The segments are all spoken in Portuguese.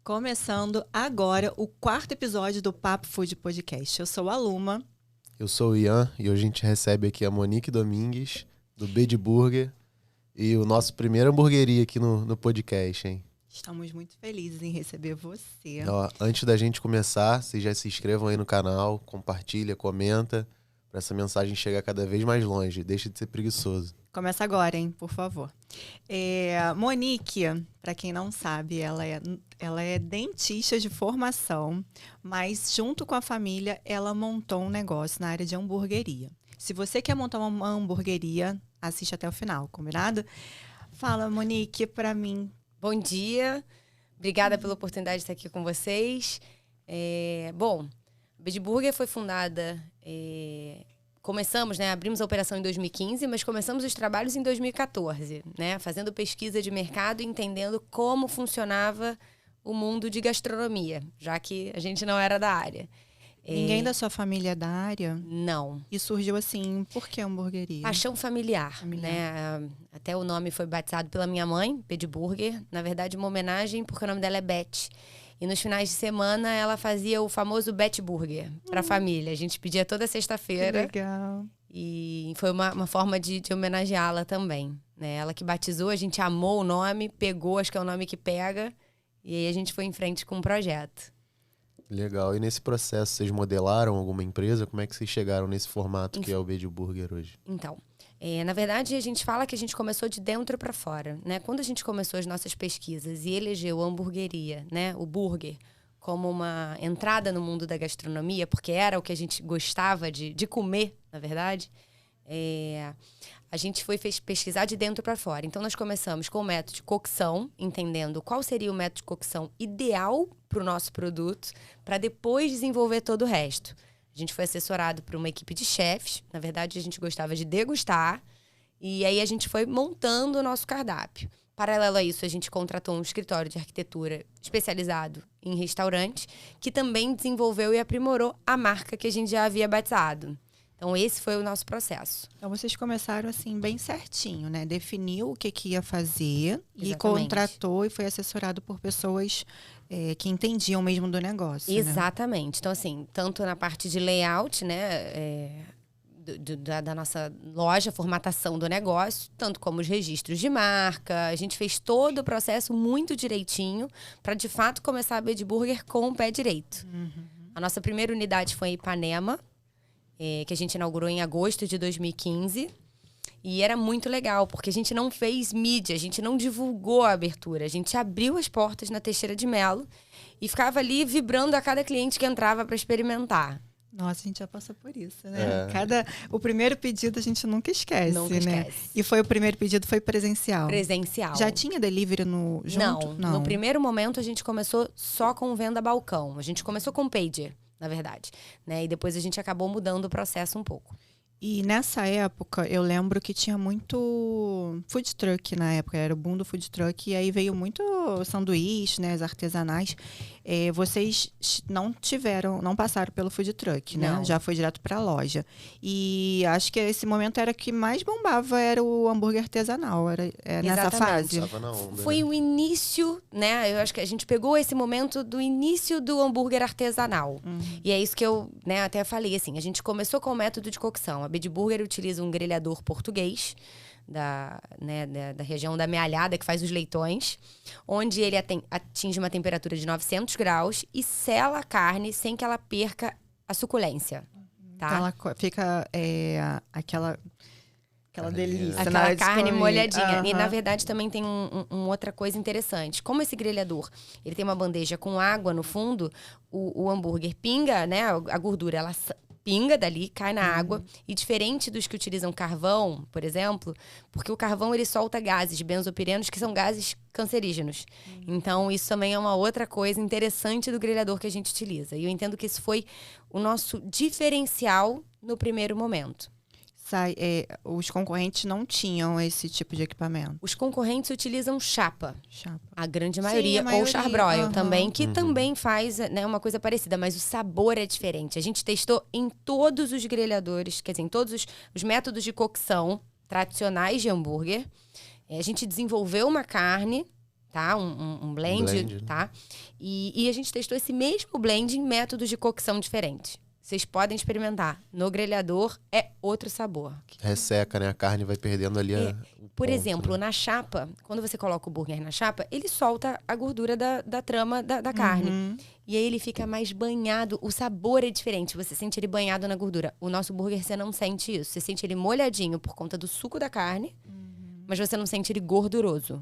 Começando agora o 4º episódio do Papo Food Podcast. Eu sou a Luma. Eu sou o Ian e hoje a gente recebe aqui a Monique Domingues, do Bed Burger, e o nosso primeiro hamburgueria aqui no podcast, hein? Estamos muito felizes em receber você. Ó, antes da gente começar, vocês já se inscrevam aí no canal, compartilha, comenta, para essa mensagem chegar cada vez mais longe. Deixa de ser preguiçoso. Começa agora, hein, por favor. Monique, para quem não sabe, ela é dentista de formação, mas junto com a família, ela montou um negócio na área de hamburgueria. Se você quer montar uma hamburgueria, assiste até o final, combinado? Fala, Monique, para mim. Bom dia, obrigada pela oportunidade de estar aqui com vocês. Bom, a Bed Burger foi fundada... Começamos, abrimos a operação em 2015, mas começamos os trabalhos em 2014, fazendo pesquisa de mercado e entendendo como funcionava o mundo de gastronomia, já que a gente não era da área. Ninguém da sua família é da área? Não. E surgiu assim, por que hamburgueria? Paixão familiar. Até o nome foi batizado pela minha mãe, Bed Burger. Na verdade, uma homenagem, porque o nome dela é Beth. E nos finais de semana, ela fazia o famoso Bet Burger para a família. A gente pedia toda sexta-feira. Que legal. E foi uma forma de homenageá-la também. Ela que batizou, a gente amou o nome, pegou, acho que é o nome que pega. E aí a gente foi em frente com o projeto. Legal. E nesse processo, vocês modelaram alguma empresa? Como é que vocês chegaram nesse formato que é o Bed Burger hoje? Então, na verdade, a gente fala que a gente começou de dentro para fora, Quando a gente começou as nossas pesquisas e elegeu a hamburgueria, o burger, como uma entrada no mundo da gastronomia, porque era o que a gente gostava de comer, na verdade, a gente foi pesquisar de dentro para fora. Então, nós começamos com o método de cocção, entendendo qual seria o método de cocção ideal para o nosso produto, para depois desenvolver todo o resto. A gente foi assessorado por uma equipe de chefes. Na verdade, a gente gostava de degustar. E aí, a gente foi montando o nosso cardápio. Paralelo a isso, a gente contratou um escritório de arquitetura especializado em restaurante, que também desenvolveu e aprimorou a marca que a gente já havia batizado. Então, esse foi o nosso processo. Então, vocês começaram assim, bem certinho, Definiu o que ia fazer. Exatamente. E contratou e foi assessorado por pessoas que entendiam mesmo do negócio. Exatamente. Então, assim, tanto na parte de layout, da nossa loja, formatação do negócio, tanto como os registros de marca. A gente fez todo o processo muito direitinho para, de fato, começar a Bed Burger com o pé direito. Uhum. A nossa primeira unidade foi em Ipanema, que a gente inaugurou em agosto de 2015. E era muito legal, porque a gente não fez mídia, a gente não divulgou a abertura. A gente abriu as portas na Teixeira de Melo e ficava ali vibrando a cada cliente que entrava para experimentar. Nossa, a gente já passou por isso, O primeiro pedido a gente nunca esquece, Nunca esquece. E o primeiro pedido foi presencial? Presencial. Já tinha delivery junto? Não. No primeiro momento, a gente começou só com venda balcão. A gente começou com pager, na verdade. E depois a gente acabou mudando o processo um pouco. E nessa época, eu lembro que tinha muito food truck na época, era o boom do food truck, e aí veio muito sanduíche, as artesanais. Vocês não passaram pelo food truck, Não. Já foi direto para a loja. E acho que esse momento era que mais bombava, era o hambúrguer artesanal, era nessa fase. Tava na onda, Foi o início, Eu acho que a gente pegou esse momento do início do hambúrguer artesanal. Uhum. E é isso que eu até falei, assim, a gente começou com o método de cocção. A Bed Burger utiliza um grelhador português da região da Mealhada, que faz os leitões, onde ele atinge uma temperatura de 900 graus e sela a carne sem que ela perca a suculência. Tá? Então ela fica aquela delícia. Aquela carne molhadinha. Uhum. E, na verdade, também tem uma outra coisa interessante. Como esse grelhador, ele tem uma bandeja com água no fundo, o hambúrguer pinga, a gordura, ela pinga dali, cai na água. E diferente dos que utilizam carvão, por exemplo, porque o carvão, ele solta gases benzopirenos, que são gases cancerígenos. Então, isso também é uma outra coisa interessante do grelhador que a gente utiliza. E eu entendo que isso foi o nosso diferencial no primeiro momento. Os concorrentes não tinham esse tipo de equipamento. Os concorrentes utilizam chapa. Chapa. A grande maioria. Sim, a maioria. Ou charbroil também, que Uhum. também faz uma coisa parecida, mas o sabor é diferente. A gente testou em todos os grelhadores, quer dizer, em todos os métodos de cocção tradicionais de hambúrguer. A gente desenvolveu uma carne tá? Um blend, tá? E a gente testou esse mesmo blend em métodos de cocção diferentes. Vocês podem experimentar. No grelhador é outro sabor. Resseca, né? A carne vai perdendo ali Por ponto, exemplo, né? na chapa, quando você coloca o burger na chapa, ele solta a gordura da trama da carne. E aí ele fica mais banhado. O sabor é diferente. Você sente ele banhado na gordura. O nosso burger, você não sente isso. Você sente ele molhadinho por conta do suco da carne, mas você não sente ele gorduroso.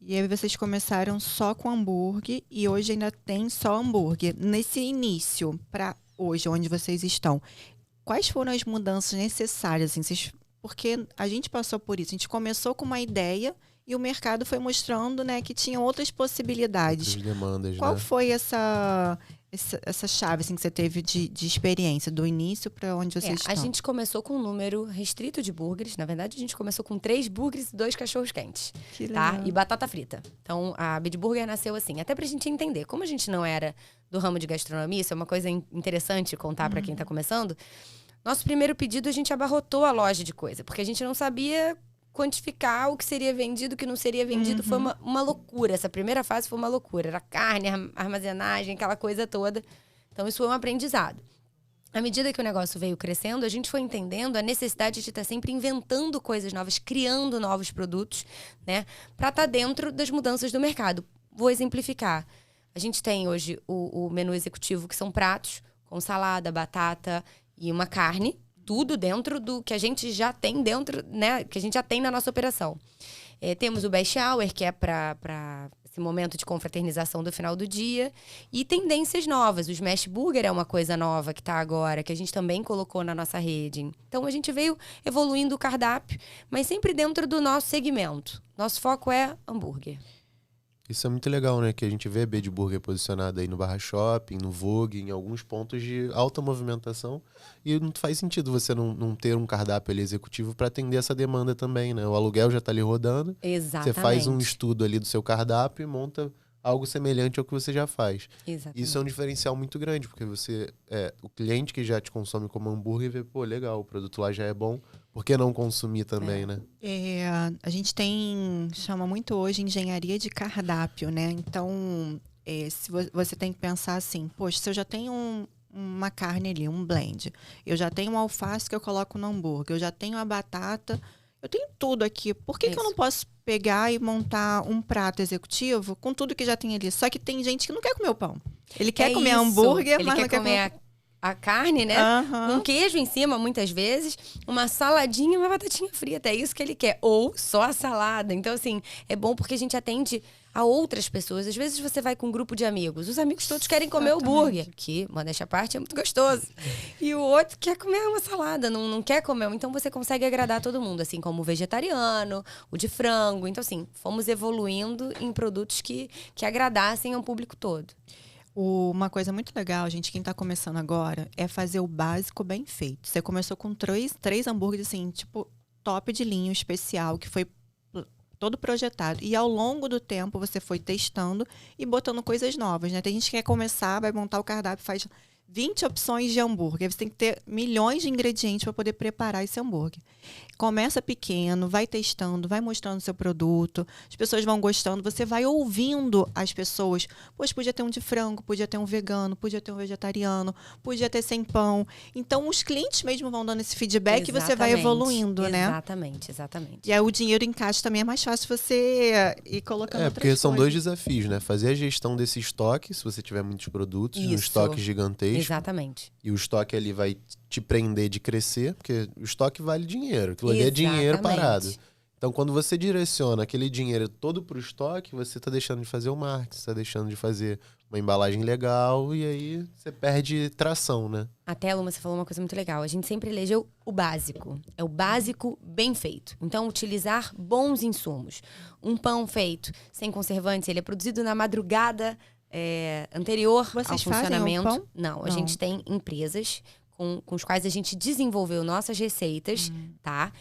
E aí vocês começaram só com hambúrguer e hoje ainda tem só hambúrguer. Nesse início, para hoje, onde vocês estão, quais foram as mudanças necessárias? Assim, porque a gente passou por isso. A gente começou com uma ideia e o mercado foi mostrando, né, que tinha outras possibilidades. Outras demandas, Qual né? foi essa chave assim, que você teve de experiência, do início para onde vocês estão? A gente começou com um número restrito de burgers. Na verdade, a gente começou com 3 burgers e 2 cachorros quentes. Que Tá? legal. E batata frita. Então, a Bed Burger nasceu assim. Até pra gente entender. Como a gente não era do ramo de gastronomia, isso é uma coisa interessante contar pra quem tá começando. Nosso primeiro pedido, a gente abarrotou a loja de coisa. Porque a gente não sabia quantificar o que seria vendido, o que não seria vendido. Foi uma loucura. Essa primeira fase foi uma loucura. Era carne, armazenagem, aquela coisa toda. Então, isso foi um aprendizado. À medida que o negócio veio crescendo, a gente foi entendendo a necessidade de estar sempre inventando coisas novas, criando novos produtos, né? Para estar dentro das mudanças do mercado. Vou exemplificar. A gente tem hoje o menu executivo, que são pratos com salada, batata e uma carne. Tudo dentro do que a gente já tem dentro, né? Que a gente já tem na nossa operação. Temos o Baby Shower, que é para esse momento de confraternização do final do dia. E tendências novas. O Smash Burger é uma coisa nova que está agora, que a gente também colocou na nossa rede. Então, a gente veio evoluindo o cardápio, mas sempre dentro do nosso segmento. Nosso foco é hambúrguer. Isso é muito legal, né? Que a gente vê a Bed Burger posicionada aí no Barra Shopping, no Vogue, em alguns pontos de alta movimentação. E não faz sentido você não ter um cardápio ali executivo para atender essa demanda também, né? O aluguel já está ali rodando. Exatamente. Você faz um estudo ali do seu cardápio e monta algo semelhante ao que você já faz. Exatamente. Isso é um diferencial muito grande, porque o cliente que já te consome como hambúrguer vê, pô, legal, o produto lá já é bom, por que não consumir também, né? A gente chama muito hoje engenharia de cardápio, né? Então, se você tem que pensar assim, poxa, se eu já tenho uma carne ali, um blend, eu já tenho um alface que eu coloco no hambúrguer, eu já tenho a batata, eu tenho tudo aqui. Por que eu não posso pegar e montar um prato executivo com tudo que já tem ali? Só que tem gente que não quer comer o pão. Ele quer comer hambúrguer, mas não quer comer a carne, né? Um queijo em cima, muitas vezes. Uma saladinha e uma batatinha frita. É isso que ele quer. Ou só a salada. Então, assim, é bom porque a gente atende a outras pessoas. Às vezes você vai com um grupo de amigos. Os amigos todos querem comer o hambúrguer. Que, modéstia à parte, é muito gostoso. E o outro quer comer uma salada, não quer comer. Então, você consegue agradar todo mundo. Assim como o vegetariano, o de frango. Então, assim, fomos evoluindo em produtos que agradassem ao público todo. Uma coisa muito legal, gente, quem tá começando agora, é fazer o básico bem feito. Você começou com três hambúrgueres, assim, tipo, top de linha, especial, que foi todo projetado. E ao longo do tempo, você foi testando e botando coisas novas, né? Tem gente que quer começar, vai montar o cardápio, faz 20 opções de hambúrguer. Você tem que ter milhões de ingredientes para poder preparar esse hambúrguer. Começa pequeno, vai testando, vai mostrando o seu produto. As pessoas vão gostando. Você vai ouvindo as pessoas. Poxa, podia ter um de frango, podia ter um vegano, podia ter um vegetariano, podia ter sem pão. Então, os clientes mesmo vão dando esse feedback e você vai evoluindo, né? Exatamente. E aí o dinheiro em caixa também é mais fácil você ir colocando outras porque são dois coisas. desafios, né? Fazer a gestão desse estoque, se você tiver muitos produtos, um estoque gigantesco. Exatamente. E o estoque ali vai te prender de crescer, porque o estoque vale dinheiro. Aquilo ali é dinheiro parado. Então, quando você direciona aquele dinheiro todo para o estoque, você está deixando de fazer o marketing, está deixando de fazer uma embalagem legal e aí você perde tração, né? Até, Luma, você falou uma coisa muito legal. A gente sempre elegeu o básico. É o básico bem feito. Então, utilizar bons insumos. Um pão feito sem conservantes, ele é produzido na madrugada anterior ao funcionamento. Fazem o pão? Não, a gente tem empresas com os quais a gente desenvolveu nossas receitas, tá?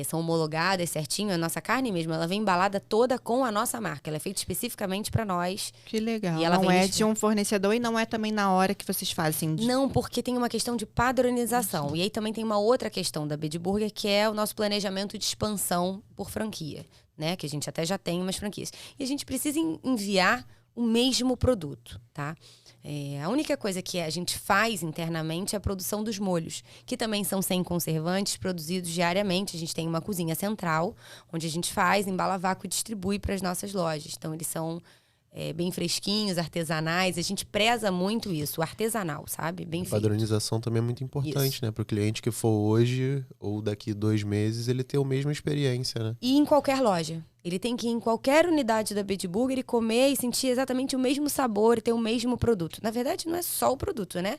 São homologadas certinho. A nossa carne mesmo, ela vem embalada toda com a nossa marca. Ela é feita especificamente para nós. Que legal. E ela não vem é de um fornecedor e não é também na hora que vocês fazem. Não, porque tem uma questão de padronização. E aí também tem uma outra questão da Bed Burger, que é o nosso planejamento de expansão por franquia. né? Que a gente até já tem umas franquias. E a gente precisa enviar o mesmo produto, tá? A única coisa que a gente faz internamente é a produção dos molhos, que também são sem conservantes, produzidos diariamente. A gente tem uma cozinha central, onde a gente faz, embala a vácuo e distribui para as nossas lojas. Então, eles são bem fresquinhos, artesanais. A gente preza muito isso, o artesanal, sabe? Bem feito. Padronização também é muito importante, né? Para o cliente que for hoje ou daqui 2 meses, ele ter a mesma experiência, né? E em qualquer loja. Ele tem que ir em qualquer unidade da Bed Burger e comer e sentir exatamente o mesmo sabor e ter o mesmo produto. Na verdade, não é só o produto, né?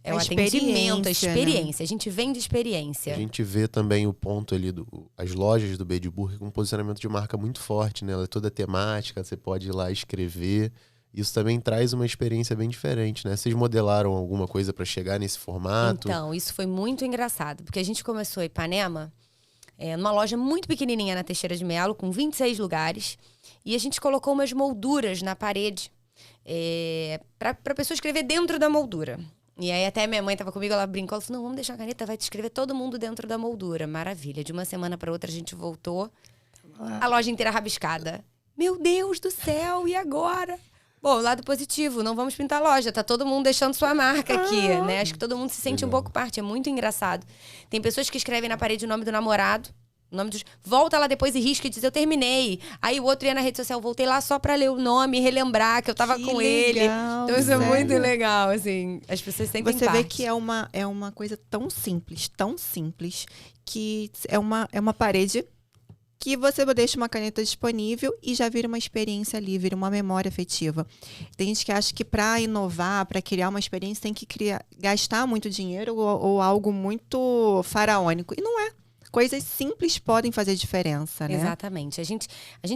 É o atendimento, a experiência. Né? A gente vende experiência. A gente vê também o ponto ali, as lojas do Bed Burger com um posicionamento de marca muito forte, né? Ela é toda temática, você pode ir lá escrever. Isso também traz uma experiência bem diferente, né? Vocês modelaram alguma coisa para chegar nesse formato? Então, isso foi muito engraçado, porque a gente começou em Ipanema, numa loja muito pequenininha na Teixeira de Melo, com 26 lugares, e a gente colocou umas molduras na parede para a pessoa escrever dentro da moldura. E aí até minha mãe tava comigo, ela brincou, ela falou, não, vamos deixar a caneta, vai te escrever todo mundo dentro da moldura. Maravilha. De uma semana para outra a gente voltou, a loja inteira rabiscada. Meu Deus do céu, e agora? Bom, lado positivo, não vamos pintar a loja, tá todo mundo deixando sua marca aqui, né? Acho que todo mundo se sente um pouco parte, é muito engraçado. Tem pessoas que escrevem na parede o nome do namorado, o nome dos... Volta lá depois e risca e diz, eu terminei. Aí o outro ia na rede social, voltei lá só pra ler o nome e relembrar que eu tava com ele. Então isso é muito legal, assim. As pessoas sentem parte. Você vê que é uma coisa tão simples, que é uma parede que você deixa uma caneta disponível e já vira uma experiência ali, vira uma memória afetiva. Tem gente que acha que para inovar, para criar uma experiência, tem que gastar muito dinheiro ou algo muito faraônico. E não é. Coisas simples podem fazer diferença, né? Exatamente. A gente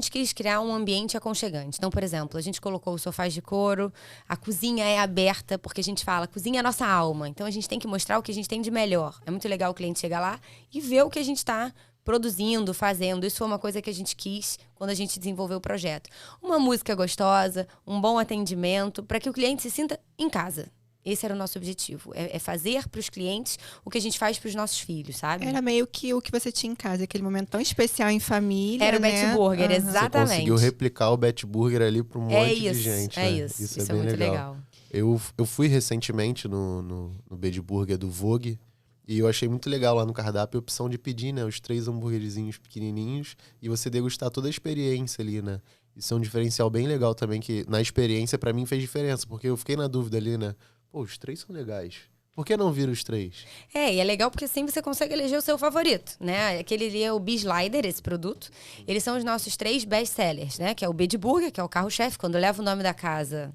quis criar um ambiente aconchegante. Então, por exemplo, a gente colocou os sofás de couro, a cozinha é aberta, porque a gente fala, a cozinha é a nossa alma. Então, a gente tem que mostrar o que a gente tem de melhor. É muito legal o cliente chegar lá e ver o que a gente está produzindo, fazendo. Isso foi uma coisa que a gente quis quando a gente desenvolveu o projeto. Uma música gostosa, um bom atendimento, para que o cliente se sinta em casa. Esse era o nosso objetivo. É fazer para os clientes o que a gente faz para os nossos filhos, sabe? Era meio que o que você tinha em casa, aquele momento tão especial em família. Era o Bet Burger, exatamente. Você conseguiu replicar o Bet Burger ali para um monte de gente. É isso. Isso é bem muito legal. Eu fui recentemente no Bet Burger do Vogue e eu achei muito legal lá no cardápio a opção de pedir, né, os 3 hambúrguerzinhos pequenininhos e você degustar toda a experiência ali, né? Isso é um diferencial bem legal também, que na experiência para mim fez diferença, porque eu fiquei na dúvida ali, né? Pô, os 3 são legais. Por que não vir os 3? E é legal porque assim você consegue eleger o seu favorito, né? Aquele ali é o B-Slider, esse produto. Eles são os nossos 3 best-sellers, né? Que é o Bed Burger, que é o carro-chefe, quando leva o nome da casa.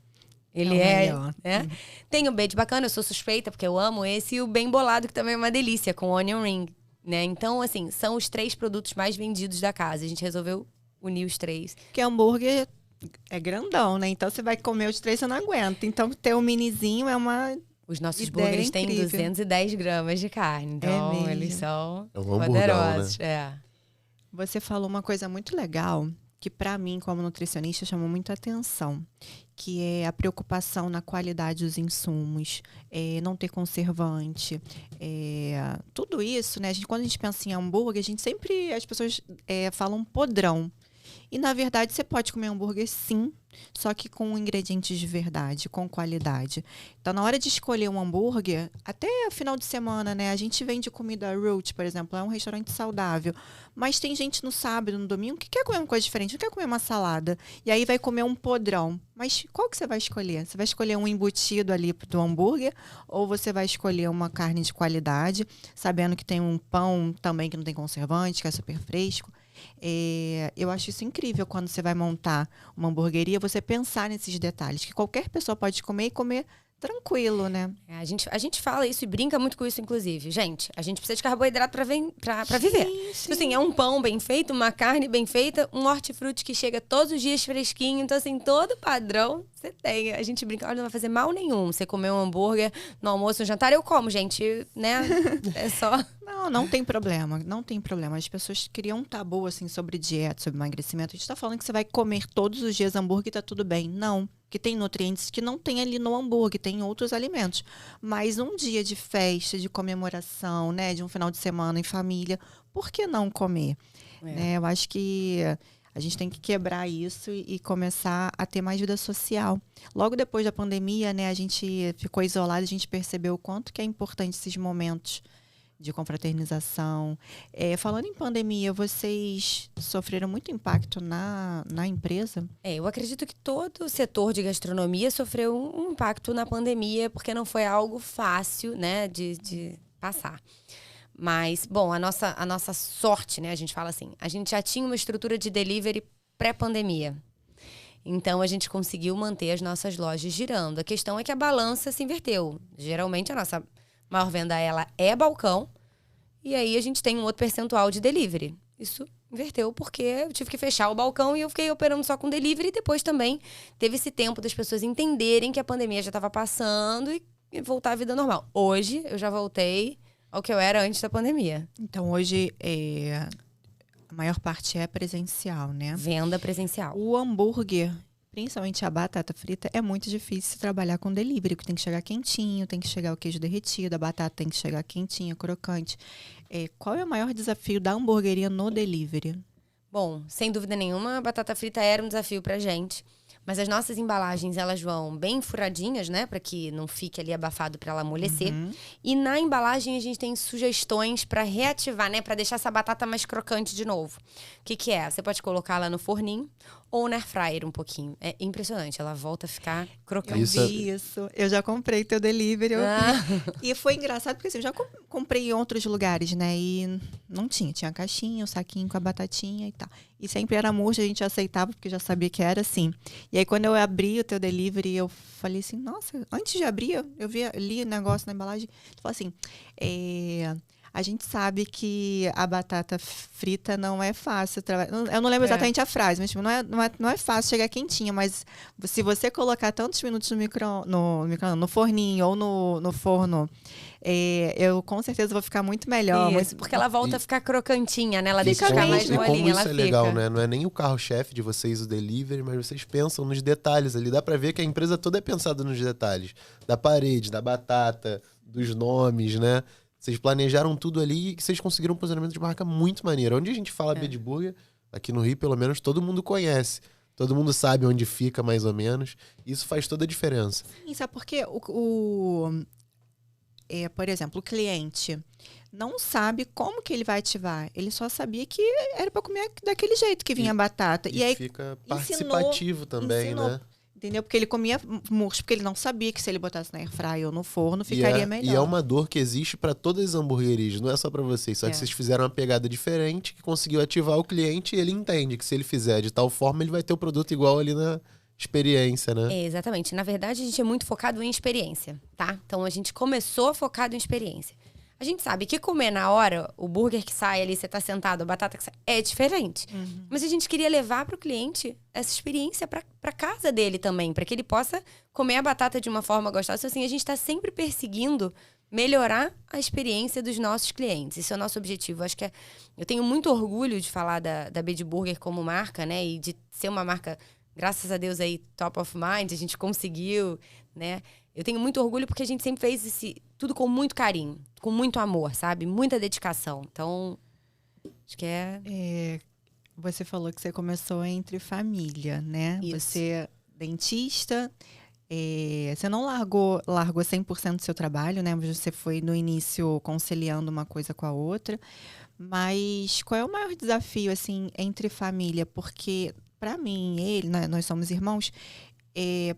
Ele né? Tem o Bed Bacana, eu sou suspeita, porque eu amo esse. E o Bem Bolado, que também é uma delícia, com onion ring, né? Então, assim, são os 3 produtos mais vendidos da casa. A gente resolveu unir os 3. Que hambúrguer é grandão, né? Então você vai comer os 3, você não aguenta. Então ter um minizinho é uma... Os nossos burgers têm 210 gramas de carne. Então eles são poderosos. Né? Você falou uma coisa muito legal que para mim, como nutricionista, chamou muito a atenção. Que é a preocupação na qualidade dos insumos, não ter conservante. Tudo isso, né? Quando a gente pensa em hambúrguer, as pessoas falam podrão. E, na verdade, você pode comer hambúrguer, sim, só que com ingredientes de verdade, com qualidade. Então, na hora de escolher um hambúrguer, até final de semana, né? A gente vende comida Root, por exemplo, é um restaurante saudável. Mas tem gente no sábado, no domingo, que quer comer uma coisa diferente, não quer comer uma salada. E aí vai comer um podrão. Mas qual que você vai escolher? Você vai escolher um embutido ali do hambúrguer ou você vai escolher uma carne de qualidade, sabendo que tem um pão também que não tem conservante, que é super fresco? Eu acho isso incrível quando você vai montar uma hamburgueria, você pensar nesses detalhes, que qualquer pessoa pode comer e comer tranquilo, né? A gente fala isso e brinca muito com isso, inclusive. Gente, a gente precisa de carboidrato pra viver. Sim. Assim, é um pão bem feito, uma carne bem feita, um hortifruti que chega todos os dias fresquinho. Então, assim, todo padrão você tem. A gente brinca, olha, não vai fazer mal nenhum você comer um hambúrguer no almoço, no jantar. Eu como, gente, né? É só... Não tem problema, não tem problema. As pessoas criam um tabu, assim, sobre dieta, sobre emagrecimento. A gente tá falando que você vai comer todos os dias hambúrguer e tá tudo bem. Não, que tem nutrientes que não tem ali no hambúrguer, tem em outros alimentos. Mas um dia de festa, de comemoração, né, de um final de semana em família, por que não comer? Né? Eu acho que A gente tem que quebrar isso e começar a ter mais vida social. Logo depois da pandemia, né, a gente ficou isolado, a gente percebeu o quanto que é importante esses momentos de confraternização. Falando em pandemia, vocês sofreram muito impacto na empresa? Eu acredito que todo o setor de gastronomia sofreu um impacto na pandemia, porque não foi algo fácil, né, de passar. Mas, bom, a nossa sorte, né, a gente fala assim, a gente já tinha uma estrutura de delivery pré-pandemia. Então, a gente conseguiu manter as nossas lojas girando. A questão é que a balança se inverteu. Geralmente, a nossa maior venda, ela é balcão, e aí a gente tem um outro percentual de delivery. Isso inverteu porque eu tive que fechar o balcão e eu fiquei operando só com delivery, e depois também teve esse tempo das pessoas entenderem que a pandemia já estava passando e voltar à vida normal. Hoje, eu já voltei ao que eu era antes da pandemia. Então, hoje, a maior parte é presencial, né? Venda presencial. O hambúrguer, principalmente a batata frita, é muito difícil trabalhar com delivery, porque tem que chegar quentinho, tem que chegar o queijo derretido, a batata tem que chegar quentinha, crocante. Qual é o maior desafio da hamburgueria no delivery? Bom, sem dúvida nenhuma, a batata frita era um desafio pra gente. Mas as nossas embalagens, elas vão bem furadinhas, né? Para que não fique ali abafado para ela amolecer. E na embalagem a gente tem sugestões para reativar, né? Para deixar essa batata mais crocante de novo. O que é? Você pode colocar ela no forninho ou na air fryer um pouquinho. É impressionante, ela volta a ficar crocante. Eu vi isso. Eu já comprei teu delivery. E foi engraçado porque assim, eu já comprei em outros lugares, né? E não tinha. Tinha a caixinha, o saquinho com a batatinha e tal. E sempre era murcha, a gente aceitava porque já sabia que era assim. E aí quando eu abri o teu delivery, eu falei assim, nossa, antes de abrir, li o negócio na embalagem. Tu falou assim, a gente sabe que a batata frita não é fácil. Eu não lembro exatamente a frase, mas tipo, não é fácil chegar quentinha. Mas se você colocar tantos minutos no forninho ou no forno, eu com certeza vou ficar muito melhor. Isso, porque ela volta a ficar crocantinha, né? Ela deixa ficar mais molinha. Como isso ela é legal, né? Não é nem o carro-chefe de vocês, o delivery, mas vocês pensam nos detalhes ali. Dá pra ver que a empresa toda é pensada nos detalhes. Da parede, da batata, dos nomes, né? Vocês planejaram tudo ali e vocês conseguiram um posicionamento de marca muito maneiro. Onde a gente fala Bed Burger, aqui no Rio, pelo menos, todo mundo conhece. Todo mundo sabe onde fica, mais ou menos. Isso faz toda a diferença. Sim, sabe porque por exemplo, o cliente não sabe como que ele vai ativar. Ele só sabia que era para comer daquele jeito que vinha a batata. E aí fica participativo também, né? Entendeu? Porque ele comia murcho, porque ele não sabia que se ele botasse na airfryer ou no forno, ficaria melhor. E é uma dor que existe para todas as hamburguerias, não é só para vocês. Só que vocês fizeram uma pegada diferente que conseguiu ativar o cliente e ele entende que se ele fizer de tal forma, ele vai ter o produto igual ali na experiência, né? Exatamente. Na verdade, a gente é muito focado em experiência, tá? Então, a gente começou focado em experiência. A gente sabe que comer na hora, o burger que sai ali, você tá sentado, a batata que sai, é diferente. Mas a gente queria levar para o cliente essa experiência para casa dele também, para que ele possa comer a batata de uma forma gostosa. Então, assim, a gente está sempre perseguindo melhorar a experiência dos nossos clientes. Esse é o nosso objetivo. Acho que eu tenho muito orgulho de falar da Bed Burger como marca, né? E de ser uma marca, graças a Deus, aí, top of mind, a gente conseguiu, né? Eu tenho muito orgulho porque a gente sempre fez tudo com muito carinho, com muito amor, sabe? Muita dedicação. Então, acho que Você falou que você começou entre família, né? Isso. Você é dentista, você não largou 100% do seu trabalho, né? Você foi no início conciliando uma coisa com a outra. Mas qual é o maior desafio, assim, entre família? Porque, para mim, nós somos irmãos,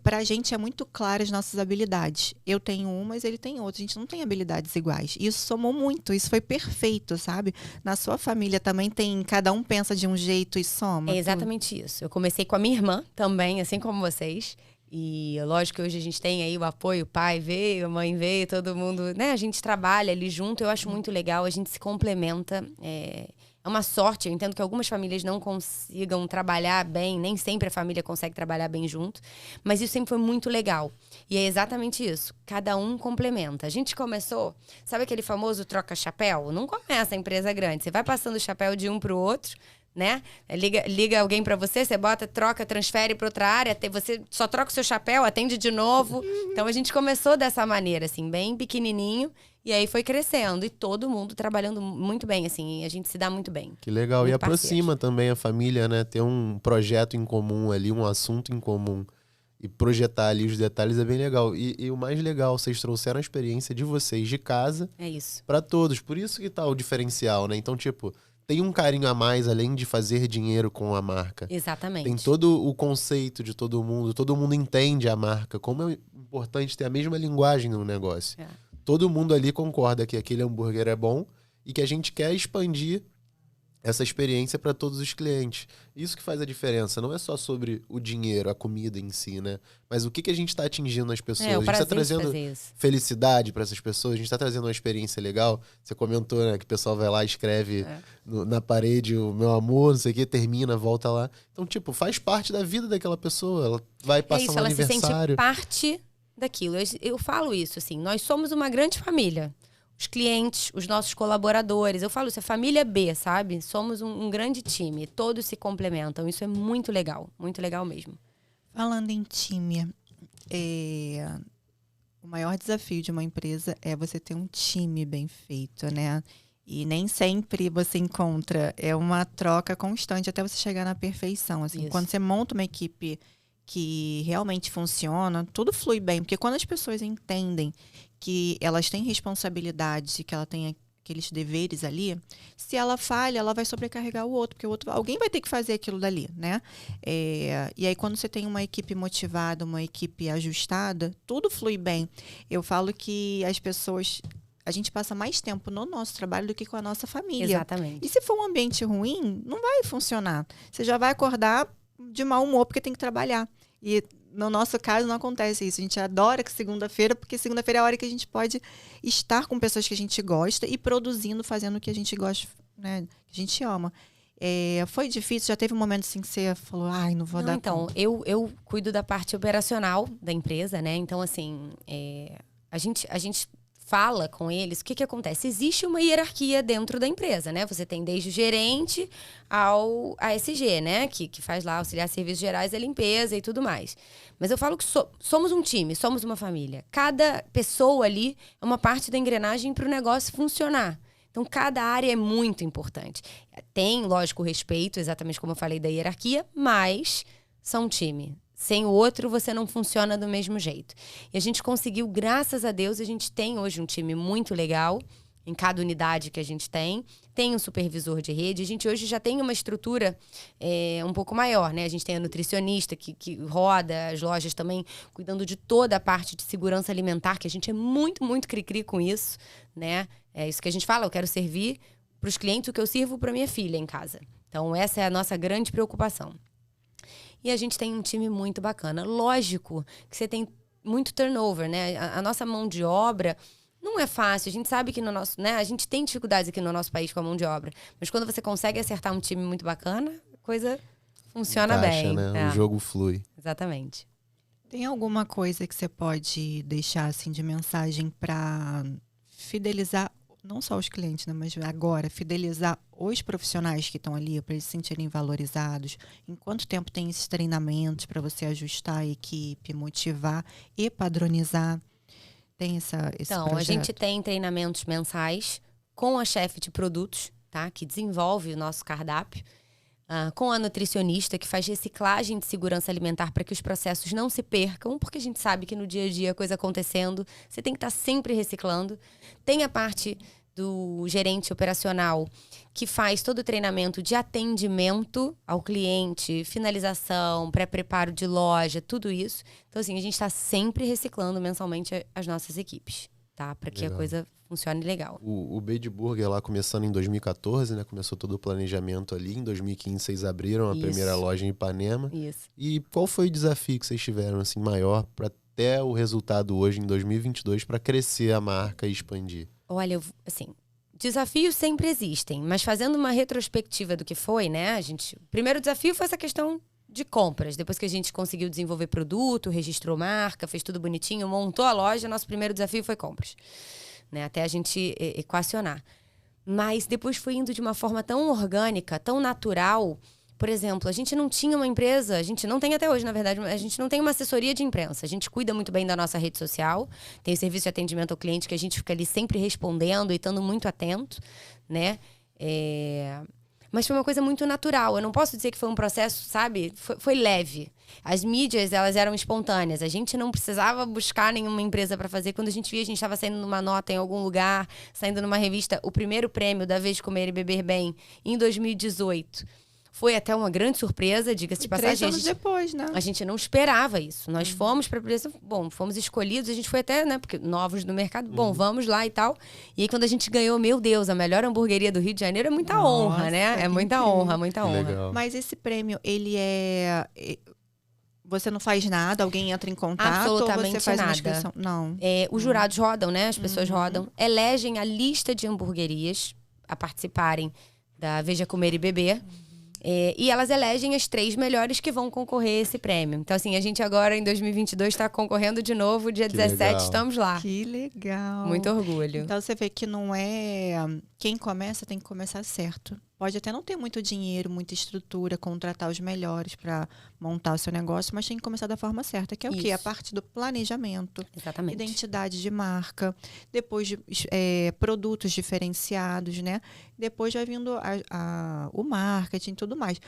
pra gente é muito claro as nossas habilidades. Eu tenho umas, ele tem outras. A gente não tem habilidades iguais. Isso somou muito, isso foi perfeito, sabe? Na sua família também tem, cada um pensa de um jeito e soma. É exatamente isso. Eu comecei com a minha irmã também, assim como vocês. E lógico que hoje a gente tem aí o apoio, o pai veio, a mãe veio, todo mundo, né? A gente trabalha ali junto, eu acho muito legal, a gente se complementa. É uma sorte, eu entendo que algumas famílias não consigam trabalhar bem, nem sempre a família consegue trabalhar bem junto, mas isso sempre foi muito legal. E é exatamente isso, cada um complementa. A gente começou, sabe aquele famoso troca-chapéu? Não começa a empresa grande, você vai passando o chapéu de um para o outro, né? Liga alguém para você, você bota, troca, transfere para outra área, você só troca o seu chapéu, atende de novo. Então a gente começou dessa maneira, assim, bem pequenininho, e aí foi crescendo e todo mundo trabalhando muito bem, assim, a gente se dá muito bem. Que legal, muito e aproxima parceiros. também a família, né? Ter um projeto em comum ali, um assunto em comum e projetar ali os detalhes é bem legal. E o mais legal, vocês trouxeram a experiência de vocês de casa É isso. para todos, por isso que tá o diferencial, né? Então, tipo, tem um carinho a mais além de fazer dinheiro com a marca. Exatamente. Tem todo o conceito de todo mundo entende a marca. Como é importante ter a mesma linguagem no negócio. É. Todo mundo ali concorda que aquele hambúrguer é bom e que a gente quer expandir essa experiência para todos os clientes. Isso que faz a diferença. Não é só sobre o dinheiro, a comida em si, né? Mas o que a gente está atingindo nas pessoas. É, o a gente está prazer de trazendo fazer isso. felicidade para essas pessoas. A gente está trazendo uma experiência legal. Você comentou, né, que o pessoal vai lá e escreve na parede o meu amor, não sei o que, termina, volta lá. Então, tipo, faz parte da vida daquela pessoa. Ela vai passar um ela aniversário. se sente parte daquilo. Eu falo isso, assim, nós somos uma grande família. Os clientes, os nossos colaboradores. Eu falo isso, é família B, sabe? Somos um grande time. Todos se complementam. Isso é muito legal mesmo. Falando em time, o maior desafio de uma empresa é você ter um time bem feito, né? E nem sempre você encontra. É uma troca constante até você chegar na perfeição. Assim, Isso. quando você monta uma equipe que realmente funciona, tudo flui bem. Porque quando as pessoas entendem que elas têm responsabilidade, que ela tem aqueles deveres ali, se ela falha, ela vai sobrecarregar o outro, porque alguém vai ter que fazer aquilo dali, né? E aí, quando você tem uma equipe motivada, uma equipe ajustada, tudo flui bem. Eu falo que a gente passa mais tempo no nosso trabalho do que com a nossa família. Exatamente. E se for um ambiente ruim, não vai funcionar. Você já vai acordar de mau humor porque tem que trabalhar. E no nosso caso não acontece isso. A gente adora que segunda-feira, porque segunda-feira é a hora que a gente pode estar com pessoas que a gente gosta e produzindo, fazendo o que a gente gosta, né? Que a gente ama. Foi difícil? Já teve um momento assim que você falou, ai, não vou dar Então, conta. eu cuido da parte operacional da empresa, né? Então, assim, a gente fala com eles, o que acontece? Existe uma hierarquia dentro da empresa, né? Você tem desde o gerente ao ASG, né? Que faz lá auxiliar serviços gerais da limpeza e tudo mais. Mas eu falo que somos um time, somos uma família. Cada pessoa ali é uma parte da engrenagem para o negócio funcionar. Então, cada área é muito importante. Tem, lógico, o respeito, exatamente como eu falei, da hierarquia, mas são um time. Sem o outro, você não funciona do mesmo jeito. E a gente conseguiu, graças a Deus, a gente tem hoje um time muito legal em cada unidade que a gente tem. Tem um supervisor de rede. A gente hoje já tem uma estrutura um pouco maior, né? A gente tem a nutricionista que roda, as lojas também, cuidando de toda a parte de segurança alimentar, que a gente é muito, muito cri-cri com isso, né? É isso que a gente fala, eu quero servir para os clientes o que eu sirvo para minha filha em casa. Então, essa é a nossa grande preocupação. E a gente tem um time muito bacana. Lógico que você tem muito turnover, né? A nossa mão de obra não é fácil. A gente sabe que né? A gente tem dificuldades aqui no nosso país com a mão de obra. Mas quando você consegue acertar um time muito bacana, a coisa funciona Encaixa, bem. né? O jogo flui. Exatamente. Tem alguma coisa que você pode deixar assim de mensagem para fidelizar não só os clientes, né, mas agora fidelizar os profissionais que estão ali para eles se sentirem valorizados? Em quanto tempo tem esses treinamentos para você ajustar a equipe, motivar e padronizar? Tem esse Então, projeto? a gente tem treinamentos mensais com a chefe de produtos, tá? Que desenvolve o nosso cardápio. Com a nutricionista, que faz reciclagem de segurança alimentar para que os processos não se percam, porque a gente sabe que no dia a dia, coisa acontecendo, você tem que estar sempre reciclando. Tem a parte do gerente operacional, que faz todo o treinamento de atendimento ao cliente, finalização, pré-preparo de loja, tudo isso. Então, assim, a gente está sempre reciclando mensalmente as nossas equipes, tá? Para que a coisa funcione legal. O Bade Burger lá começando em 2014, né? Começou todo o planejamento ali. Em 2015 vocês abriram a primeira loja em Ipanema. Isso. E qual foi o desafio que vocês tiveram assim maior para até o resultado hoje em 2022 para crescer a marca e expandir? Olha, assim, desafios sempre existem, mas fazendo uma retrospectiva do que foi, né? O primeiro desafio foi essa questão de compras. Depois que a gente conseguiu desenvolver produto, registrou marca, fez tudo bonitinho, montou a loja, nosso primeiro desafio foi compras, né? Até a gente equacionar. Mas depois foi indo de uma forma tão orgânica, tão natural. Por exemplo, a gente não tinha uma empresa, a gente não tem até hoje, na verdade, a gente não tem uma assessoria de imprensa. A gente cuida muito bem da nossa rede social, tem o serviço de atendimento ao cliente que a gente fica ali sempre respondendo e estando muito atento, né? Mas foi uma coisa muito natural. Eu não posso dizer que foi um processo, sabe? Foi leve. As mídias, elas eram espontâneas. A gente não precisava buscar nenhuma empresa para fazer. Quando a gente via, a gente estava saindo numa nota em algum lugar, saindo numa revista. O primeiro prêmio da Vez de Comer e Beber Bem, em 2018... Foi até uma grande surpresa, diga-se de passagem. 3 anos depois, né? A gente não esperava isso. Nós fomos para a empresa, fomos escolhidos, a gente foi até, né, porque novos no mercado, vamos lá e tal. E aí quando a gente ganhou, meu Deus, a melhor hamburgueria do Rio de Janeiro é muita honra, né? É muita honra, muita honra. Legal. Mas esse prêmio, ele você não faz nada, alguém entra em contato Absolutamente ou você faz nada. uma inscrição? Não. Os jurados rodam, né? As pessoas rodam, elegem a lista de hamburguerias a participarem da Veja Comer e Beber. E elas elegem as 3 melhores que vão concorrer a esse prêmio. Então, assim, a gente agora, em 2022, está concorrendo de novo. Dia 17, legal. Estamos lá. Que legal. Muito orgulho. Então, você vê que não é... Quem começa tem que começar certo. Pode até não ter muito dinheiro, muita estrutura, contratar os melhores para montar o seu negócio, mas tem que começar da forma certa, que é o quê? A parte do planejamento. Exatamente. Identidade de marca, depois de produtos diferenciados, né? Depois vai vindo o marketing e tudo mais.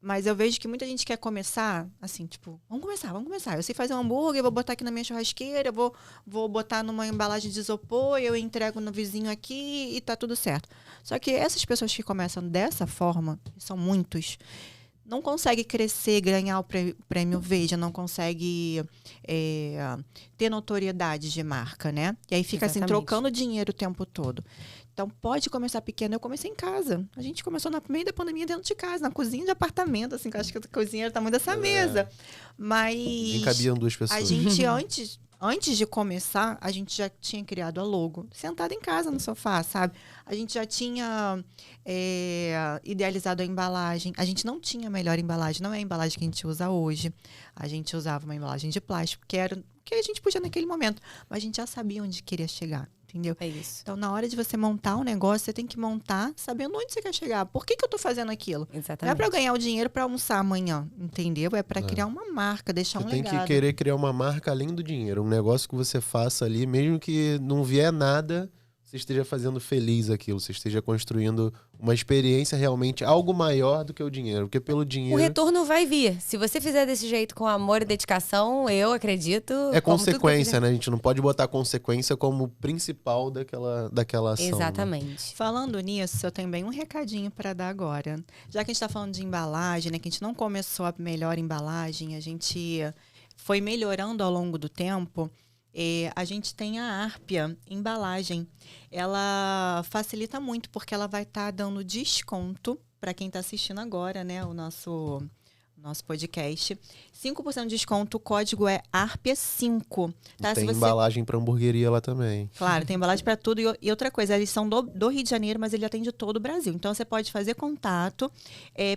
Mas eu vejo que muita gente quer começar, assim, tipo, vamos começar. Eu sei fazer um hambúrguer, vou botar aqui na minha churrasqueira, vou botar numa embalagem de isopor, eu entrego no vizinho aqui e tá tudo certo. Só que essas pessoas que começam dessa forma, são muitos, não conseguem crescer, ganhar o prêmio Veja, não consegue ter notoriedade de marca, né? E aí fica assim, trocando dinheiro o tempo todo. Então, pode começar pequeno. Eu comecei em casa. A gente começou no meio da pandemia dentro de casa, na cozinha de apartamento, assim, que eu acho que a cozinha era o tamanho dessa mesa. Mas... Nem cabiam 2 pessoas. A gente, antes de começar, a gente já tinha criado a logo. Sentada em casa, no sofá, sabe? A gente já tinha idealizado a embalagem. A gente não tinha a melhor embalagem. Não é a embalagem que a gente usa hoje. A gente usava uma embalagem de plástico, que era o que a gente podia naquele momento. Mas a gente já sabia onde queria chegar. Entendeu? É isso. Então, na hora de você montar um negócio, você tem que montar sabendo onde você quer chegar. Por que eu tô fazendo aquilo? Exatamente. Não é para eu ganhar o dinheiro para almoçar amanhã, entendeu? É para criar uma marca, deixar um legado. Você tem que querer criar uma marca além do dinheiro. Um negócio que você faça ali, mesmo que não vier nada, você esteja fazendo feliz aquilo. Você esteja construindo uma experiência realmente, algo maior do que o dinheiro. Porque pelo dinheiro... O retorno vai vir. Se você fizer desse jeito com amor e dedicação, eu acredito... É consequência, né? A gente não pode botar consequência como principal daquela ação. Exatamente. Né? Falando nisso, eu tenho bem um recadinho para dar agora. Já que a gente está falando de embalagem, né? Que a gente não começou a melhor embalagem, a gente foi melhorando ao longo do tempo. A gente tem a Árpia embalagem. Ela facilita muito porque ela vai estar dando desconto para quem está assistindo agora, né? O nosso podcast. 5% de desconto, o código é ARPIA5. Tá? Tem embalagem para hamburgueria lá também. Claro, tem embalagem para tudo. E outra coisa, eles são do Rio de Janeiro, mas ele atende todo o Brasil. Então, você pode fazer contato,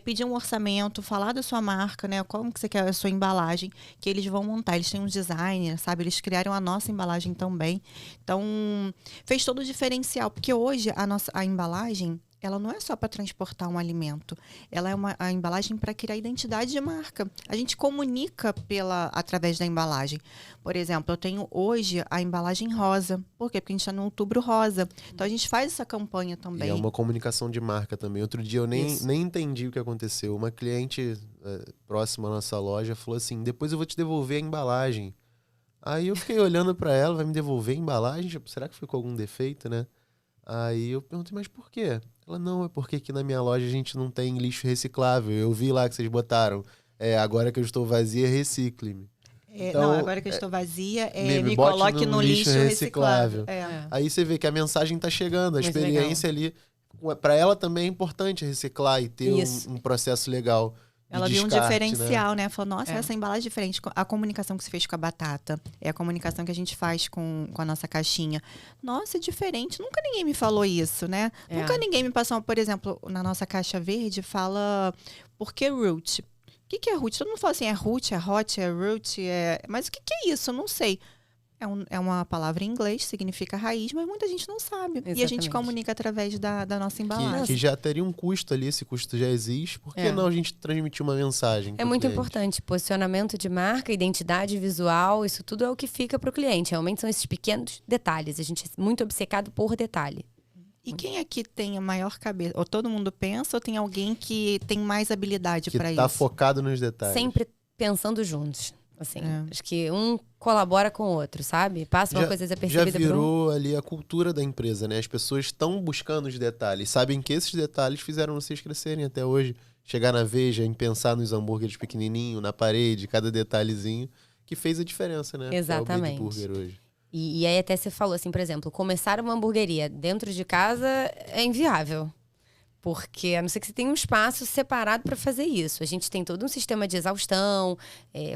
pedir um orçamento, falar da sua marca, né? Como que você quer a sua embalagem, que eles vão montar. Eles têm um designer, sabe? Eles criaram a nossa embalagem também. Então, fez todo o diferencial. Porque hoje, a embalagem... ela não é só para transportar um alimento. Ela é a embalagem para criar identidade de marca. A gente comunica através da embalagem. Por exemplo, eu tenho hoje a embalagem rosa. Por quê? Porque a gente está no Outubro Rosa. Então, a gente faz essa campanha também. E é uma comunicação de marca também. Outro dia eu nem entendi o que aconteceu. Uma cliente próxima à nossa loja falou assim, depois eu vou te devolver a embalagem. Aí eu fiquei olhando para ela, vai me devolver a embalagem? Será que ficou algum defeito, né? Aí eu perguntei, mas por quê? Ela, não, é porque aqui na minha loja a gente não tem lixo reciclável. Eu vi lá que vocês botaram. Agora que eu estou vazia, recicle-me. Então, não, agora que eu estou vazia, me coloque no lixo reciclável. Aí você vê que a mensagem está chegando, a experiência ali. Para ela também é importante reciclar e ter um processo legal. Ela viu um diferencial, né? Falou, nossa, essa embalagem é diferente. A comunicação que você fez com a batata é a comunicação que a gente faz com a nossa caixinha. Nossa, é diferente. Nunca ninguém me falou isso, né? Nunca ninguém me passou... Por exemplo, na nossa caixa verde fala... Por que root? O que é root? Todo mundo fala assim, é root, é hot, é root, Mas o que é isso? Eu não sei. é uma palavra em inglês, significa raiz, mas muita gente não sabe. Exatamente. E a gente comunica através da nossa embalagem. Que já teria um custo ali, esse custo já existe. Por que não a gente transmitir uma mensagem? É muito importante. Posicionamento de marca, identidade visual, isso tudo é o que fica para o cliente. Realmente são esses pequenos detalhes. A gente é muito obcecado por detalhe. E quem aqui tem a maior cabeça? Ou todo mundo pensa, ou tem alguém que tem mais habilidade para isso? Que tá focado nos detalhes. Sempre pensando juntos. Assim, acho que um colabora com o outro, sabe? Passa uma coisa desapercebida. Já virou ali a cultura da empresa, né? As pessoas estão buscando os detalhes. Sabem que esses detalhes fizeram vocês crescerem até hoje. Chegar na Veja, em pensar nos hambúrgueres pequenininhos, na parede, cada detalhezinho, que fez a diferença, né? Exatamente. É o Big Burger hoje. E aí até você falou assim, por exemplo, começar uma hamburgueria dentro de casa é inviável. Porque, a não ser que você tenha um espaço separado para fazer isso. A gente tem todo um sistema de exaustão,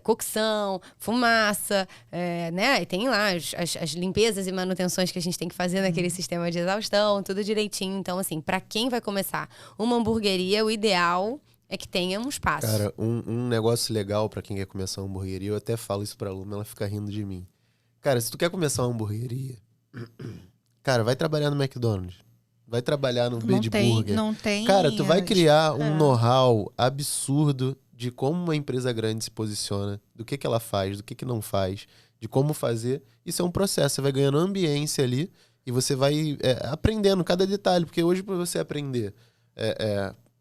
cocção, fumaça, né? E tem lá as limpezas e manutenções que a gente tem que fazer naquele sistema de exaustão, tudo direitinho. Então, assim, para quem vai começar uma hamburgueria, o ideal é que tenha um espaço. Cara, um negócio legal para quem quer começar uma hamburgueria, eu até falo isso pra Luma, ela fica rindo de mim. Cara, se tu quer começar uma hamburgueria, cara, vai trabalhar no McDonald's. Vai trabalhar no Big Burger. Não tem. Cara, tu vai criar um know-how absurdo de como uma empresa grande se posiciona, do que ela faz, do que não faz, de como fazer. Isso é um processo. Você vai ganhando ambiência ali e você vai aprendendo cada detalhe. Porque hoje, para você aprender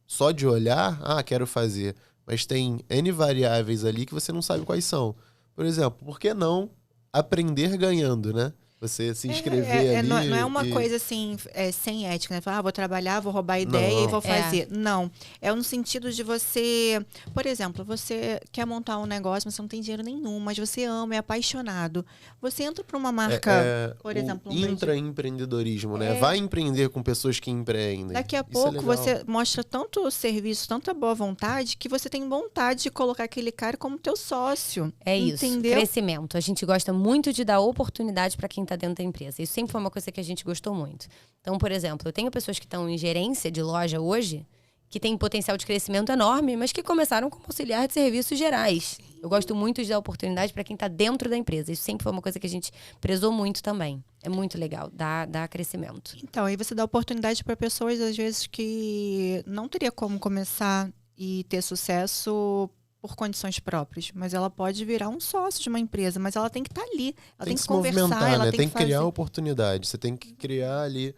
só de olhar, quero fazer. Mas tem N variáveis ali que você não sabe quais são. Por exemplo, por que não aprender ganhando, né? Você se inscrever ali. Não é uma coisa assim, sem ética, né? Vou trabalhar, vou roubar ideia e vou fazer. Não. É no sentido de você... Por exemplo, você quer montar um negócio, mas você não tem dinheiro nenhum, mas você ama, é apaixonado. Você entra para uma marca, por exemplo... Intraempreendedorismo, né? Vai empreender com pessoas que empreendem. Daqui a pouco você mostra tanto serviço, tanta boa vontade, que você tem vontade de colocar aquele cara como teu sócio. É isso. Entendeu? Crescimento. A gente gosta muito de dar oportunidade para quem está dentro da empresa. Isso sempre foi uma coisa que a gente gostou muito. Então, por exemplo, eu tenho pessoas que estão em gerência de loja hoje, que têm potencial de crescimento enorme, mas que começaram como auxiliar de serviços gerais. Eu gosto muito de dar oportunidade para quem está dentro da empresa. Isso sempre foi uma coisa que a gente prezou muito também. É muito legal, dá crescimento. Então, aí você dá oportunidade para pessoas, às vezes, que não teria como começar e ter sucesso por condições próprias, mas ela pode virar um sócio de uma empresa, mas ela tem que estar ali, ela tem que conversar, ela tem que criar oportunidade, você tem que criar ali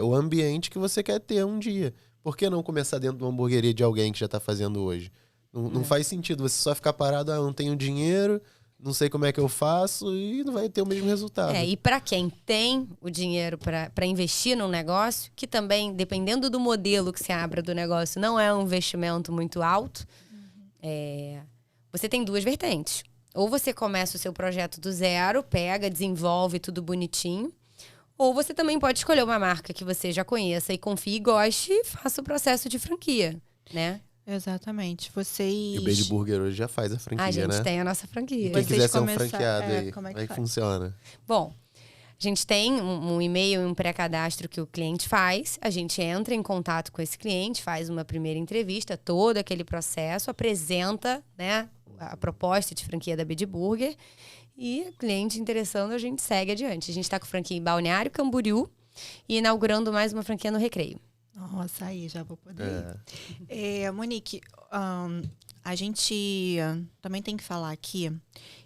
o ambiente que você quer ter um dia. Por que não começar dentro de uma hamburgueria de alguém que já está fazendo hoje? Não faz sentido você só ficar parado, não tenho dinheiro, não sei como é que eu faço e não vai ter o mesmo resultado. E para quem tem o dinheiro para investir num negócio, que também, dependendo do modelo que se abra do negócio, não é um investimento muito alto, você tem duas vertentes. Ou você começa o seu projeto do zero, pega, desenvolve tudo bonitinho. Ou você também pode escolher uma marca que você já conheça e confie e goste e faça o processo de franquia, né? Exatamente. E o Big Burger hoje já faz a franquia, né? A gente tem a nossa franquia. E quem quiser ser um franqueado aí, como é que funciona? Bom, a gente tem um e-mail e um pré-cadastro que o cliente faz. A gente entra em contato com esse cliente, faz uma primeira entrevista, todo aquele processo, apresenta, né, a proposta de franquia da Big Burger. E o cliente interessando, a gente segue adiante. A gente está com franquia em Balneário Camboriú e inaugurando mais uma franquia no Recreio. Nossa, aí já vou poder ir. Monique, a gente também tem que falar aqui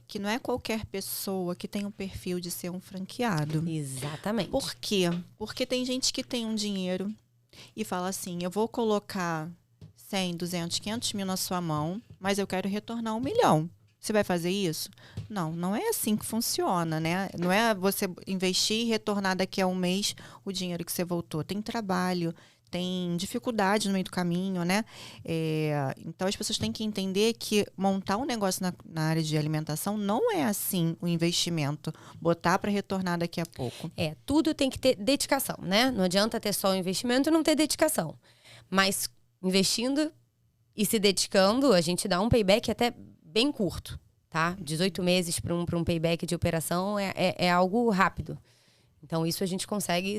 que não é qualquer pessoa que tem um perfil de ser um franqueado. Exatamente. Por quê? Porque tem gente que tem um dinheiro e fala assim, eu vou colocar 100, 200, 500 mil na sua mão, mas eu quero retornar 1 milhão. Você vai fazer isso? Não, não é assim que funciona, né? Não é você investir e retornar daqui a um mês o dinheiro que você voltou. Tem trabalho, tem dificuldade no meio do caminho, né? Então, as pessoas têm que entender que montar um negócio na área de alimentação não é assim o investimento. Botar para retornar daqui a pouco. Tudo tem que ter dedicação, né? Não adianta ter só o investimento e não ter dedicação. Mas investindo e se dedicando, a gente dá um payback até bem curto, tá? 18 meses para um payback de operação é algo rápido. Então, isso a gente consegue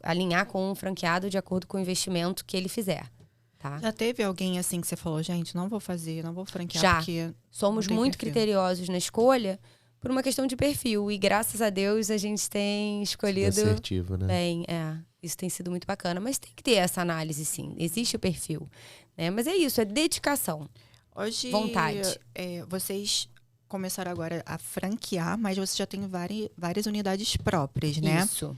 alinhar com um franqueado de acordo com o investimento que ele fizer, tá? Já teve alguém assim que você falou, gente, não vou fazer, não vou franquear Já. porque... Somos muito criteriosos na escolha, por uma questão de perfil. E graças a Deus a gente tem escolhido assertivo, né? bem. Isso tem sido muito bacana. Mas tem que ter essa análise, sim. Existe o perfil, né? Mas é isso, é dedicação. Hoje, vontade. Vocês começaram agora a franquear, mas você já tem várias unidades próprias, né? Isso.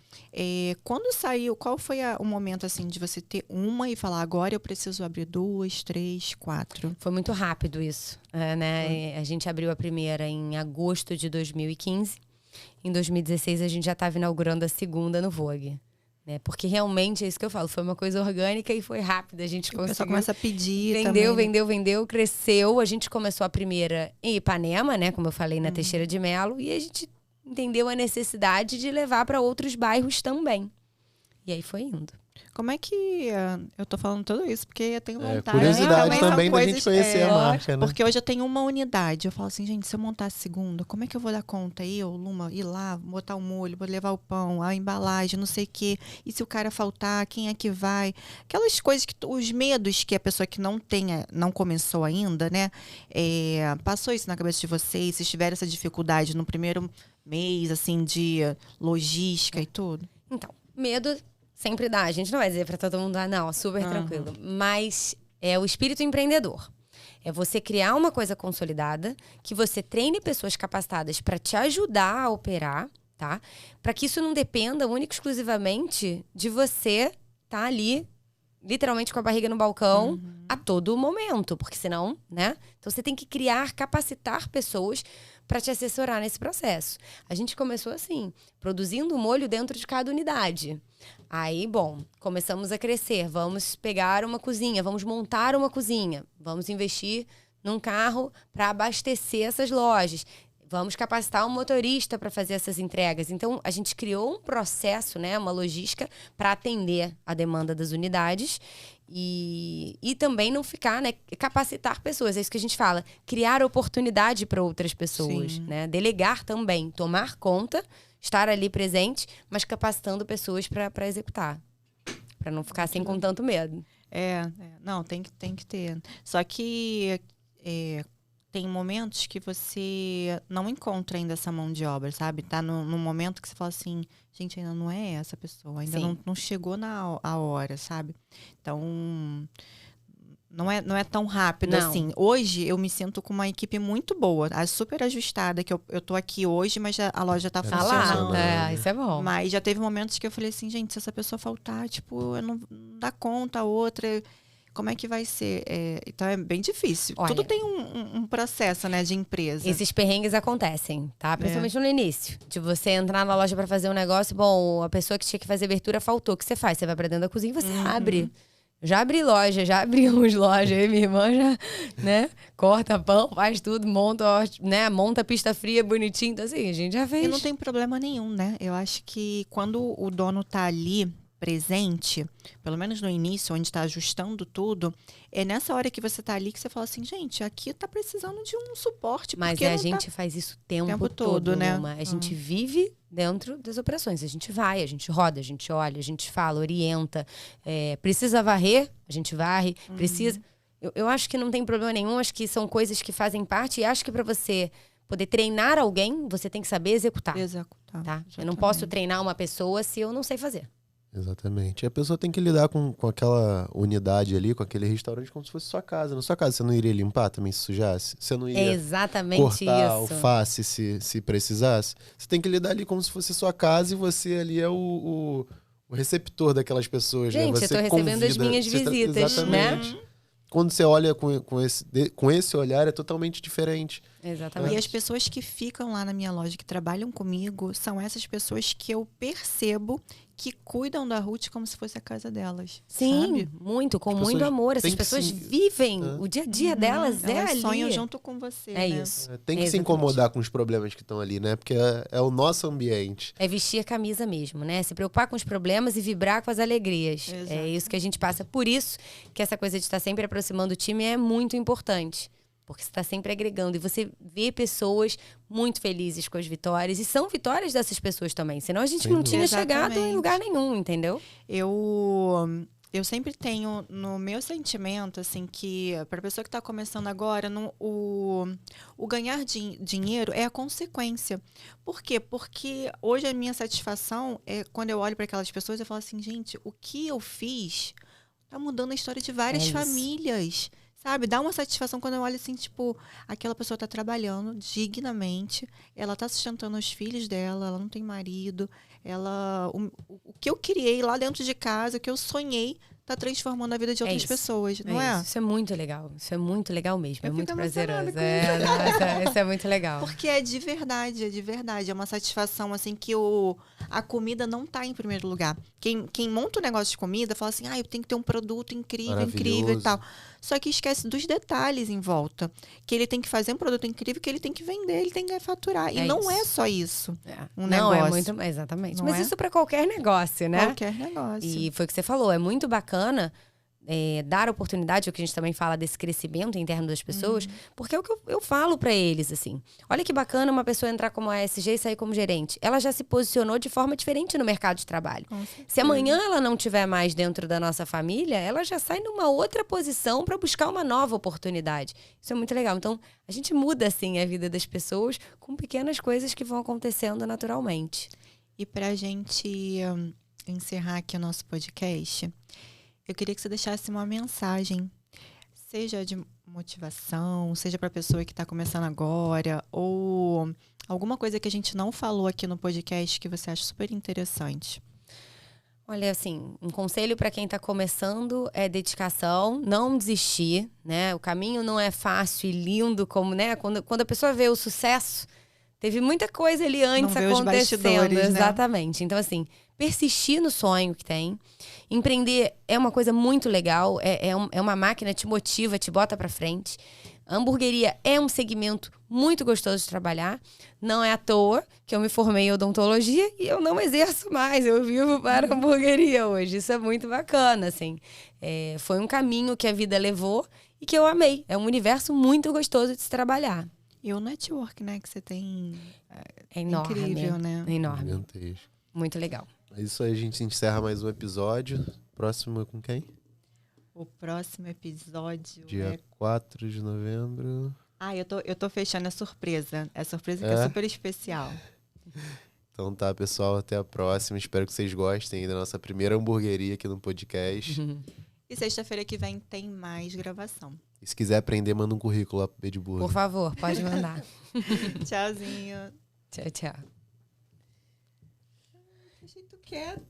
Quando saiu, qual foi o momento, assim, de você ter uma e falar, agora eu preciso abrir 2, 3, 4? Foi muito rápido isso, né? A gente abriu a primeira em agosto de 2015. Em 2016, a gente já estava inaugurando a segunda no Vogue. Né? Porque realmente, é isso que eu falo, foi uma coisa orgânica e foi rápida. A gente conseguiu. O pessoal começa a pedir vendeu, cresceu. A gente começou a primeira em Ipanema, né? Como eu falei, na Teixeira de Melo. E a gente entendeu a necessidade de levar para outros bairros também. E aí foi indo. Como é que... eu tô falando tudo isso porque eu tenho vontade. Curiosidade também da gente conhecer a marca, né? Porque hoje eu tenho uma unidade. Eu falo assim, gente, se eu montar a segunda, como é que eu vou dar conta? Luma, ir lá, botar o molho, vou levar o pão, a embalagem, não sei o quê. E se o cara faltar, quem é que vai? Aquelas coisas, os medos que a pessoa que não começou ainda, né? Passou isso na cabeça de vocês? Se tiver essa dificuldade no primeiro mês, assim, de logística e tudo? Então, medo... Sempre dá. A gente não vai dizer pra todo mundo, não, super tranquilo. Mas é o espírito empreendedor. É você criar uma coisa consolidada, que você treine pessoas capacitadas para te ajudar a operar, tá? Para que isso não dependa única e exclusivamente de você estar ali, literalmente com a barriga no balcão, a todo momento. Porque senão, né? Então você tem que capacitar pessoas para te assessorar nesse processo. A gente começou assim, produzindo molho dentro de cada unidade. Aí, bom, começamos a crescer. Vamos pegar uma cozinha, vamos montar uma cozinha. Vamos investir num carro para abastecer essas lojas. Vamos capacitar um motorista para fazer essas entregas. Então, a gente criou um processo, né, uma logística para atender a demanda das unidades e também não ficar, né, capacitar pessoas. É isso que a gente fala. Criar oportunidade para outras pessoas, né? Delegar também, tomar conta, estar ali presente, mas capacitando pessoas para executar. Para não ficar assim com tanto medo. Não, tem que ter. Só que... tem momentos que você não encontra ainda essa mão de obra, sabe? Tá no momento que você fala assim, gente, ainda não é essa pessoa, ainda não chegou a hora, sabe? Então, não é tão rápido assim. Hoje, eu me sinto com uma equipe muito boa, super ajustada, que eu tô aqui hoje, mas a loja tá funcionando. Isso é bom. Mas já teve momentos que eu falei assim, gente, se essa pessoa faltar, tipo, eu não dá conta, a outra... Como é que vai ser? Então é bem difícil. Olha, tudo tem um processo, né, de empresa. Esses perrengues acontecem, tá? Principalmente no início. De você entrar na loja pra fazer um negócio, bom, a pessoa que tinha que fazer abertura faltou. O que você faz? Você vai pra dentro da cozinha e você abre. Já abri loja, já abrimos loja. Eu e minha irmã já, né? Corta pão, faz tudo, monta, né? Monta pista fria, bonitinho. Então assim, a gente já fez. E não tem problema nenhum, né? Eu acho que quando o dono tá ali presente, pelo menos no início, onde está ajustando tudo, é nessa hora que você tá ali que você fala assim, gente, aqui tá precisando de um suporte. Mas a gente faz isso o tempo todo, né? Luma. A gente vive dentro das operações. A gente vai, a gente roda, a gente olha, a gente fala, orienta. Precisa varrer, a gente varre. Precisa... Eu acho que não tem problema nenhum, acho que são coisas que fazem parte e acho que para você poder treinar alguém, você tem que saber executar. Tá? Eu não posso treinar uma pessoa se eu não sei fazer. Exatamente. E a pessoa tem que lidar com aquela unidade ali, com aquele restaurante, como se fosse sua casa. Na sua casa, você não iria limpar também se sujasse? Você não iria cortar alface se precisasse? Você tem que lidar ali como se fosse sua casa e você ali é o receptor daquelas pessoas. Gente, né? Você eu tô recebendo as minhas visitas, exatamente. Né? Quando você olha com esse olhar, é totalmente diferente. Exatamente. E as pessoas que ficam lá na minha loja, que trabalham comigo, são essas pessoas que eu percebo que cuidam da Ruth como se fosse a casa delas. Sim, sabe? Muito, com muito amor. Essas pessoas vivem, o dia a dia delas elas ali. sonham junto com você. É né? isso. Tem que se incomodar com os problemas que estão ali, né? Porque é o nosso ambiente. É vestir a camisa mesmo, né? Se preocupar com os problemas e vibrar com as alegrias. Exato. É isso que a gente passa. Por isso que essa coisa de estar sempre aproximando o time é muito importante. Porque você está sempre agregando. E você vê pessoas muito felizes com as vitórias. E são vitórias dessas pessoas também. Senão a gente não tinha chegado em lugar nenhum, entendeu? Eu sempre tenho no meu sentimento, assim, que para a pessoa que está começando agora, o ganhar dinheiro é a consequência. Por quê? Porque hoje a minha satisfação é quando eu olho para aquelas pessoas, eu falo assim, gente, o que eu fiz tá mudando a história de várias famílias. Sabe? Dá uma satisfação quando eu olho assim, tipo, aquela pessoa tá trabalhando dignamente, ela tá sustentando os filhos dela, ela não tem marido, o que eu criei lá dentro de casa, o que eu sonhei, tá transformando a vida de outras pessoas, não é? Isso é muito legal. Isso é muito legal mesmo. Eu é muito fico prazeroso. emocionada com Isso é muito legal. Porque é de verdade, é de verdade. É uma satisfação, assim, que a comida não tá em primeiro lugar. Quem monta um negócio de comida fala assim, eu tenho que ter um produto incrível e tal. Só que esquece dos detalhes em volta. Que ele tem que fazer um produto incrível, que ele tem que vender, ele tem que faturar. E não é só isso. Um negócio. É muito... Exatamente. Não Mas isso para qualquer negócio, né? Qualquer negócio. E foi o que você falou. É muito bacana dar oportunidade, o que a gente também fala desse crescimento interno das pessoas, porque é o que eu falo para eles, assim. Olha que bacana uma pessoa entrar como ASG e sair como gerente. Ela já se posicionou de forma diferente no mercado de trabalho. Se amanhã ela não tiver mais dentro da nossa família, ela já sai numa outra posição para buscar uma nova oportunidade. Isso é muito legal. Então, a gente muda, assim, a vida das pessoas com pequenas coisas que vão acontecendo naturalmente. E pra gente encerrar aqui o nosso podcast, eu queria que você deixasse uma mensagem, seja de motivação, seja para a pessoa que está começando agora, ou alguma coisa que a gente não falou aqui no podcast que você acha super interessante. Olha, assim, um conselho para quem está começando é dedicação, não desistir, né? O caminho não é fácil e lindo como, né? Quando a pessoa vê o sucesso, teve muita coisa ali antes acontecendo. Exatamente. Né? Então, assim, persistir no sonho que tem. Empreender é uma coisa muito legal, é uma máquina, te motiva, te bota pra frente. A hamburgueria é um segmento muito gostoso de trabalhar. Não é à toa que eu me formei em odontologia e eu não exerço mais. Eu vivo para a hamburgueria hoje. Isso é muito bacana, assim. Foi um caminho que a vida levou e que eu amei. É um universo muito gostoso de se trabalhar. E o network, né, que você tem é enorme, incrível, né? É enorme. Muito legal. É isso aí, a gente encerra mais um episódio. Próximo com quem? O próximo episódio Dia 4 de novembro. Eu tô fechando a surpresa. É surpresa que é super especial. Então tá, pessoal. Até a próxima. Espero que vocês gostem da nossa primeira hamburgueria aqui no podcast. E sexta-feira que vem tem mais gravação. E se quiser aprender, manda um currículo lá pro Bedburger. Por favor, pode mandar. Tchauzinho. Tchau, tchau. Que jeito quieto.